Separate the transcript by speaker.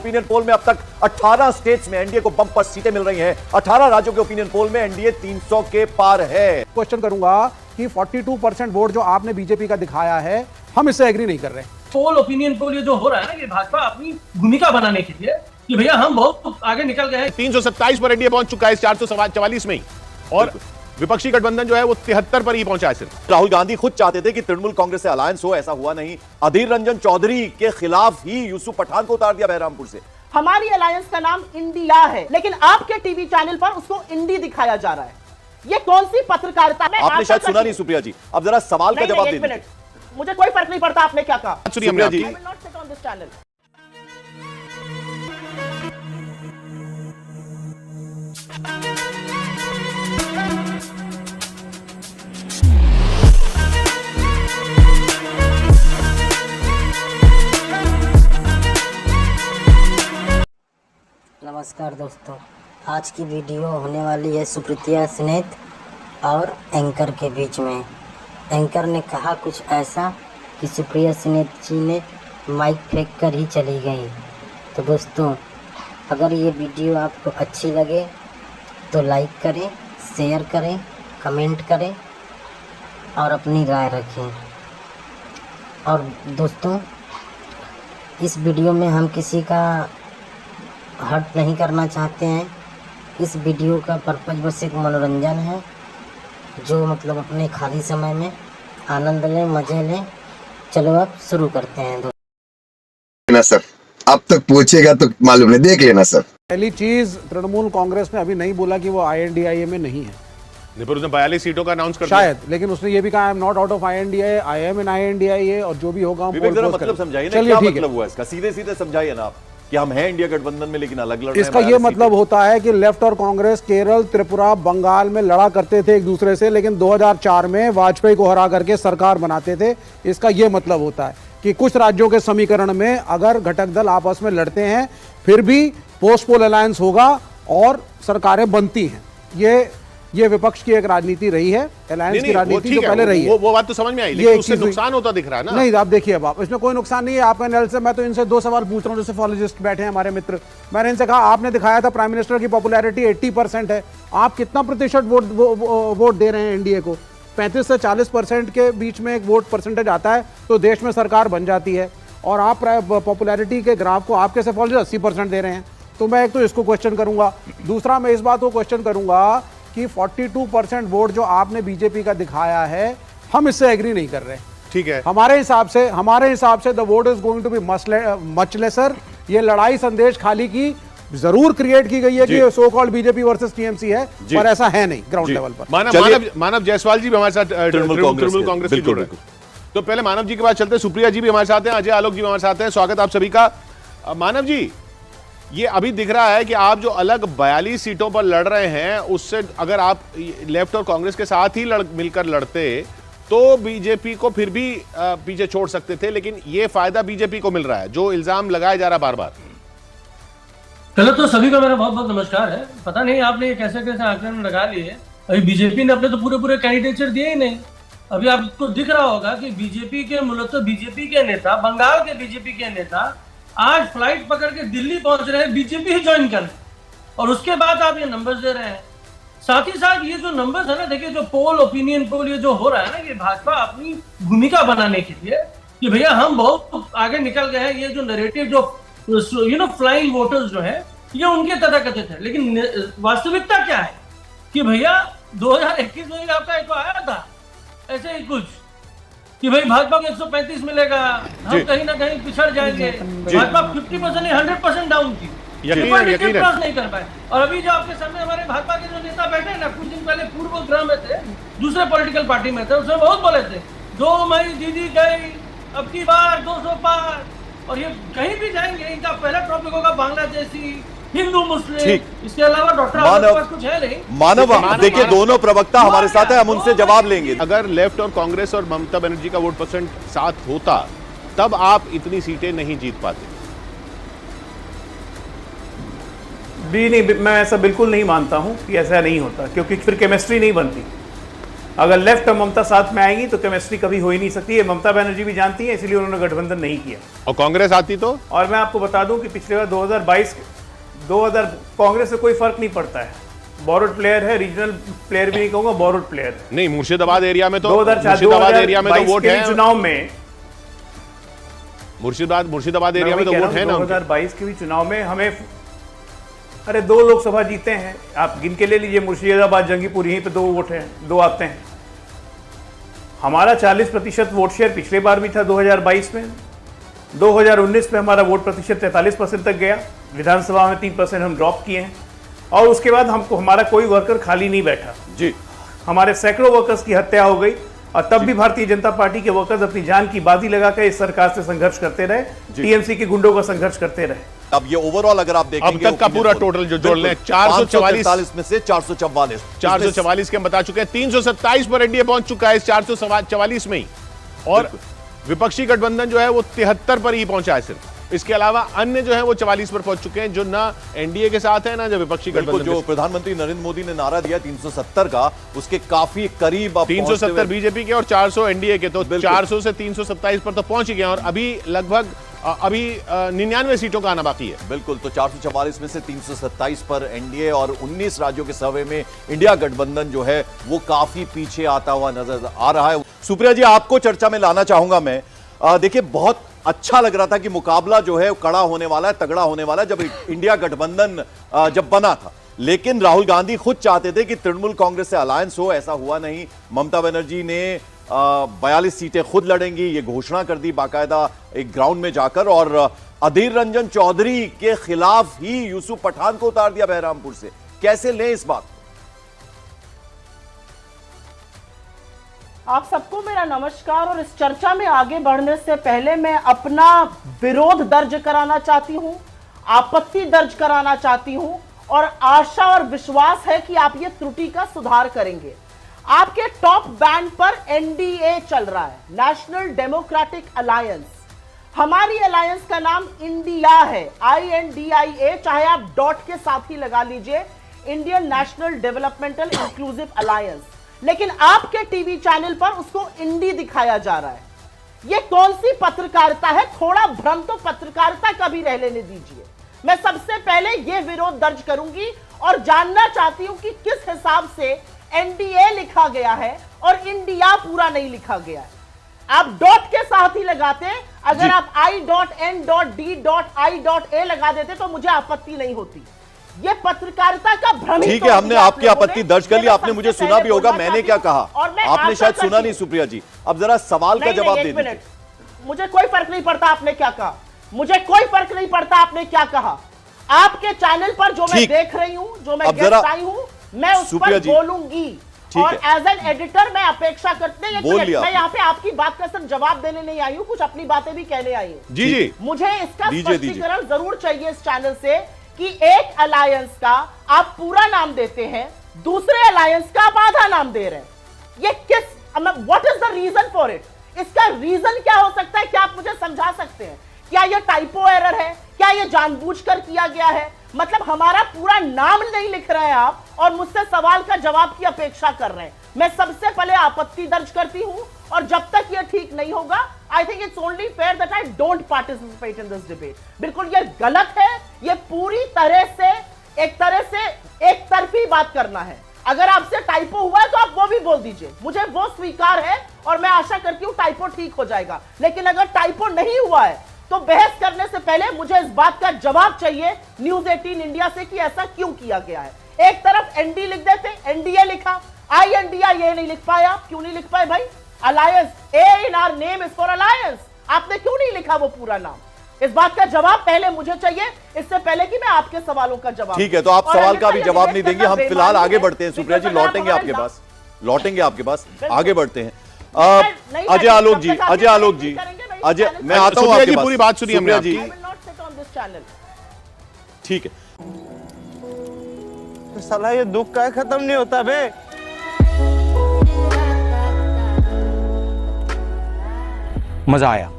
Speaker 1: Opinion poll में अब तक 18 स्टेट्स में एनडीए को बम्पर सीटें मिल रही हैं। 18 राज्यों के ओपिनियन पोल में एनडीए 300 के पार है।
Speaker 2: क्वेश्चन करूंगा कि 42% वोट जो आपने बीजेपी का दिखाया है, हम इससे एग्री नहीं कर रहे।
Speaker 3: पोल ओपिनियन पोल ये जो हो रहा है ना, ये भाजपा अपनी भूमिका बनाने के लिए कि भैया हम बहुत आगे निकल गए हैं।
Speaker 4: 327 पर एनडीए पहुंच चुका है इस 444 में ही, और विपक्षी गठबंधन जो है वो 73 पर ही पहुंचा है सिर्फ।
Speaker 1: राहुल गांधी खुद चाहते थे कि तृणमूल कांग्रेस से अलायंस हो, ऐसा हुआ नहीं। अधीर रंजन चौधरी के खिलाफ ही यूसुफ पठान को उतार दिया बहरामपुर से।
Speaker 5: हमारी अलायंस का नाम इंडिया है, लेकिन आपके टीवी चैनल पर उसको इंडी दिखाया जा रहा है। ये कौन सी पत्रकारिता?
Speaker 1: आपने शायद सुना नहीं सुप्रिया जी, अब जरा सवाल का जवाब दीजिए।
Speaker 5: मुझे कोई फर्क नहीं पड़ता आपने क्या कहा।
Speaker 1: सुप्रिया जी,
Speaker 6: नमस्कार दोस्तों, आज की वीडियो होने वाली है सुप्रिया स्नेत और एंकर के बीच में। एंकर ने कहा कुछ ऐसा कि सुप्रिया स्नेत जी ने माइक फेंक कर ही चली गई। तो दोस्तों, अगर ये वीडियो आपको अच्छी लगे तो लाइक करें, शेयर करें, कमेंट करें और अपनी राय रखें। और दोस्तों, इस वीडियो में हम किसी का हर्ट नहीं करना चाहते हैं। इस वीडियो का पर्पज बस एक मनोरंजन है, जो मतलब अपने खाली समय में आनंद लें, मजे लें। चलो अब शुरू करते हैं
Speaker 7: ना सर, अब तक पूछेगा तो मालूम नहीं, देख लेना सर।
Speaker 2: पहली चीज, तृणमूल कांग्रेस ने अभी नहीं बोला कि वो INDIA में नहीं है।
Speaker 4: उसने 42 सीटों का अनाउंस कर दिया
Speaker 2: शायद, लेकिन उसने ये भी कहा I am not out of INDIA, I am in INDIA, और जो भी होगा
Speaker 1: मतलब समझाइए ना, क्या मतलब हुआ इसका? सीधे सीधे समझाइए ना आप कि हम हैं इंडिया गठबंधन में लेकिन अलग लड़ रहे हैं।
Speaker 2: इसका ये मतलब होता है कि लेफ्ट और कांग्रेस केरल, त्रिपुरा, बंगाल में लड़ा करते थे एक दूसरे से, लेकिन 2004 में वाजपेयी को हरा करके सरकार बनाते थे। इसका ये मतलब होता है कि कुछ राज्यों के समीकरण में अगर घटक दल आपस में लड़ते हैं, फिर भी पोस्ट पोल अलायंस होगा और सरकारें बनती हैं। ये विपक्ष की एक राजनीति रही है, अलायंस की राजनीति जो पहले रही है।
Speaker 4: वो बात तो समझ में आई, लेकिन उससे नुकसान होता दिख रहा है ना।
Speaker 2: नहीं, आप देखिए, अब इसमें कोई नुकसान नहीं है। आपके एनालिसिस से मैं तो इनसे 2 सवाल पूछ रहा हूं, जैसे फॉलोजिस्ट बैठे हैं हमारे मित्र। मैंने इनसे कहा, आपने दिखाया था प्राइम मिनिस्टर की पॉपुलैरिटी 80% है, आप कितना प्रतिशत वोट दे रहे हैं एनडीए को? 35 से 40% के बीच में एक वोट परसेंटेज आता है तो देश में सरकार बन जाती है, और आप पॉपुलैरिटी के ग्राफ को आप कैसे फॉलोजिस्ट 80% दे रहे हैं? तो मैं एक तो इसको क्वेश्चन करूंगा। दूसरा, मैं इस बात को क्वेश्चन करूंगा कि 42% वोट जो आपने बीजेपी का दिखाया है, हम इससे एग्री नहीं कर रहे।
Speaker 4: ठीक है,
Speaker 2: हमारे हिसाब से the vote is going to be much lesser. ये लड़ाई संदेश खाली की जरूर क्रिएट की गई है कि so called BJP versus TMC है, पर ऐसा है नहीं ग्राउंड लेवल पर।
Speaker 4: मानव जायसवाल जी भी हमारे साथ तृणमूल कांग्रेस से जुड़ रहे हैं। तो पहले मानव जी के पास चलते हैं। सुप्रिया जी भी हमारे साथ हैं, अजय आलोक जी भी हमारे साथ हैं। स्वागत आप सभी का। मानव जी, ये अभी दिख रहा है कि आप जो अलग 42 सीटों पर लड़ रहे हैं, उससे अगर आप लेफ्ट और कांग्रेस के साथ ही मिलकर लड़ते तो बीजेपी को फिर भी पीछे छोड़ सकते थे, लेकिन ये फायदा बीजेपी को मिल रहा है, जो इल्जाम लगाया जा रहा है बार बार।
Speaker 3: पहले तो सभी का मेरा बहुत बहुत नमस्कार है। पता नहीं आपने कैसे कैसे आंकड़े लगा लिए। अभी बीजेपी ने अपने तो पूरे कैंडिडेचर दिए ही नहीं। अभी आपको दिख रहा होगा कि बीजेपी के मूलतः बीजेपी के नेता, बंगाल के बीजेपी के नेता आज फ्लाइट पकड़ के दिल्ली पहुंच रहे हैं बीजेपी ही ज्वाइन करने, और उसके बाद आप ये नंबर्स दे रहे हैं। साथ ही साथ ये जो नंबर्स है ना, देखिए जो पोल, ओपिनियन पोल ये जो हो रहा है ना, ये भाजपा अपनी भूमिका बनाने के लिए कि भैया हम बहुत आगे निकल गए हैं। ये जो नैरेटिव जो फ्लाइंग वोटर्स जो है, ये उनके तथाकथित है, लेकिन वास्तविकता क्या है कि भैया 2021 में आपका एक आया था ऐसे ही कुछ कि भाई भाजपा को 135 मिलेगा, हम कहीं ना कहीं पिछड़ जाएंगे। भाजपा 50% नहीं 100% डाउन थी,
Speaker 4: यकीन
Speaker 3: नहीं कर पाए। और अभी जो आपके सामने हमारे भाजपा के जो नेता बैठे हैं ना, कुछ दिन पहले पूर्व गृह में थे, दूसरे पॉलिटिकल पार्टी में थे, उसमें बहुत बोले थे 2 मई दीदी गई, अब की बार 200 पार। और ये कहीं भी जाएंगे, इनका पहला टॉपिक होगा बांग्लादेशी, हिंदू मुस्लिम, इसके अलावा डॉक्टर कुछ है नहीं।
Speaker 1: मानव देखिए, दोनों प्रवक्ता हमारे साथ है, हम उनसे जवाब लेंगे।
Speaker 4: अगर लेफ्ट और कांग्रेस और ममता बनर्जी का वोट परसेंट साथ होता, तब आप इतनी सीटें नहीं जीत पाते।
Speaker 8: नहीं, मैं ऐसा बिल्कुल नहीं मानता हूं कि ऐसा नहीं होता, क्योंकि फिर केमिस्ट्री नहीं बनती। अगर लेफ्ट और ममता साथ में आएंगी तो केमिस्ट्री कभी हो ही नहीं सकती है। ममता बनर्जी भी जानती है, इसलिए उन्होंने गठबंधन नहीं किया।
Speaker 4: और कांग्रेस आती तो?
Speaker 8: और मैं आपको बता दूं कि पिछले बार 2000 कांग्रेस से कोई फर्क नहीं पड़ता है। बोरोड प्लेयर है, रीजनल प्लेयर भी नहीं कहूंगा, बोरोड प्लेयर है।
Speaker 4: नहीं, मुर्शिदाबाद एरिया में तो
Speaker 8: 2004
Speaker 4: एरिया में तो वोट है।
Speaker 8: चुनाव में
Speaker 4: मुर्शिदाबाद एरिया में तो वोट है ना।
Speaker 8: 2022 के भी चुनाव में हमें 2 लोकसभा जीते हैं, आप गिन के ले लीजिए। मुर्शिदाबाद, जंगीपुर, यहीं पे 2 वोट हैं, 2 आते हैं। हमारा 40% वोट शेयर पिछले बार भी था 2022 में। 2019 में हमारा वोट प्रतिशत 43% तक गया। विधानसभा में 3% हम ड्रॉप किए हैं। और उसके बाद हमारा कोई वर्कर खाली नहीं बैठा
Speaker 1: जी।
Speaker 8: हमारे सैकड़ों वर्कर्स की हत्या हो गई, और तब भी भारतीय जनता पार्टी के वर्कर्स अपनी जान की बाजी लगाकर इस सरकार से संघर्ष करते रहे, टीएमसी के गुंडों का संघर्ष करते रहे।
Speaker 1: अब ये ओवरऑल अगर आप देखेंगे
Speaker 4: अब तक का पूरा टोटल जो जोड़ लें 444
Speaker 1: में से 444
Speaker 4: के हम बता चुके हैं। 327 पर एनडीए पहुंच चुका है इस 444 में ही, और विपक्षी गठबंधन जो है वो 73 पर ही पहुंचा है सिर्फ। इसके अलावा अन्य जो है वो 44 पर पहुंच चुके हैं, जो ना एनडीए के साथ है ना जो विपक्षी गठबंधन।
Speaker 1: जो प्रधानमंत्री नरेंद्र मोदी ने नारा दिया 370 का, उसके काफी करीब
Speaker 4: 370 बीजेपी के और 400 एनडीए के, तो 400 से 327 पर तो पहुंच गए, और अभी लगभग 99 सीटों का आना बाकी है।
Speaker 1: बिल्कुल, तो 444 में से 327 पर एनडीए, और 19 राज्यों के सर्वे में इंडिया गठबंधन जो है वो काफी पीछे आता हुआ नजर आ रहा है। सुप्रिया जी, आपको चर्चा में लाना चाहूंगा मैं। देखिए, बहुत अच्छा लग रहा था कि मुकाबला जो है कड़ा होने वाला है, तगड़ा होने वाला है, जब इंडिया गठबंधन जब बना था। लेकिन राहुल गांधी खुद चाहते थे कि तृणमूल कांग्रेस से अलायंस हो, ऐसा हुआ नहीं। ममता बनर्जी ने 42 सीटें खुद लड़ेंगी ये घोषणा कर दी बाकायदा एक ग्राउंड में जाकर, और अधीर रंजन चौधरी के खिलाफ ही यूसुफ पठान को उतार दिया बहरामपुर से। कैसे लें इस बात?
Speaker 5: आप सबको मेरा नमस्कार। और इस चर्चा में आगे बढ़ने से पहले मैं अपना विरोध दर्ज कराना चाहती हूं, आपत्ति दर्ज कराना चाहती हूं, और आशा और विश्वास है कि आप ये त्रुटि का सुधार करेंगे। आपके टॉप बैंड पर एनडीए चल रहा है, नेशनल डेमोक्रेटिक अलायंस। हमारी अलायंस का नाम इंडिया है, INDIA, चाहे आप डॉट के साथ ही लगा लीजिए, Indian national developmental inclusive alliance. लेकिन आपके टीवी चैनल पर उसको इंडी दिखाया जा रहा है। यह कौन सी पत्रकारिता है? थोड़ा भ्रम तो पत्रकारिता का भी रह लेने दीजिए। मैं सबसे पहले यह विरोध दर्ज करूंगी और जानना चाहती हूं कि किस हिसाब से एनडीए लिखा गया है और इंडिया पूरा नहीं लिखा गया है। आप डॉट के साथ ही लगाते, अगर आप I.N.D.I.A लगा देते तो मुझे आपत्ति नहीं होती। ये पत्रकारिता का भ्रम।
Speaker 1: ठीक है, हमने आपकी आपत्ति दर्ज कर ली, आपने मुझे सुना भी होगा मैंने क्या कहा, आपने शायद सुना नहीं सुप्रिया जी। अब जरा सवाल का जवाब दे दीजिए।
Speaker 5: मुझे कोई फर्क नहीं पड़ता आपने क्या कहा, मुझे कोई फर्क नहीं पड़ता आपने क्या कहा। आपके चैनल पर जो मैं देख रही हूं, जो मैं गेस्ट आई हूं, मैं उस पर बोलूंगी। और एज एन एडिटर मैं अपेक्षा करते हैं, मैं यहाँ पे आपकी बात का सिर्फ जवाब देने नहीं आई हूँ, कुछ अपनी बातें भी कहने आई हूँ।
Speaker 4: जी जी,
Speaker 5: मुझे इसका स्पष्टीकरण जरूर चाहिए इस चैनल से कि एक अलायंस का आप पूरा नाम देते हैं, दूसरे अलायंस का आप आधा नाम दे रहे हैं। ये किस, what is the reason for it? इसका रीजन क्या हो सकता है? क्या आप मुझे समझा सकते हैं? क्या ये टाइपो एरर है? क्या ये जानबूझकर किया गया है? मतलब हमारा पूरा नाम नहीं लिख रहे हैं आप और मुझसे सवाल का जवाब की अपेक्षा कर रहे हैं। मैं सबसे पहले आपत्ति दर्ज करती हूं, और जब तक ये ठीक नहीं होगा, I think it's only fair that I don't participate in this debate. बिल्कुल ये गलत है, ये पूरी तरह से एक तरफी बात करना है। अगर आपसे टाइपो हुआ है तो आप वो भी बोल दीजिए, मुझे वो स्वीकार है, और मैं आशा करती हूं टाइपो ठीक हो जाएगा। लेकिन अगर टाइपो नहीं हुआ है तो बहस करने से पहले मुझे इस बात का जवाब चाहिए न्यूज 18 इंडिया से कि ऐसा क्यों किया गया है। एक तरफ एनडी लिख देते, एनडीए लिखा, INDIA नहीं लिख पाया। क्यों नहीं लिख पाए भाई? Alliance, A in our name is for alliance, आपने क्यों नहीं लिखा वो पूरा नाम? इस बात का जवाब पहले मुझे चाहिए, इससे पहले कि मैं आपके सवालों का जवाब।
Speaker 1: ठीक है, तो आप सवाल का भी जवाब नहीं देंगे, हम फिलहाल आगे बढ़ते हैं। सुप्रिया जी, लौटेंगे आपके पास, आगे बढ़ते हैं। अजय आलोक जी, अजय, मैं आता हूं आपके पास।
Speaker 4: पूरी बात सुनिए हमने जी।
Speaker 1: ठीक है,
Speaker 9: तो साला ये दुख का खत्म नहीं होता बे।
Speaker 10: मजा आया।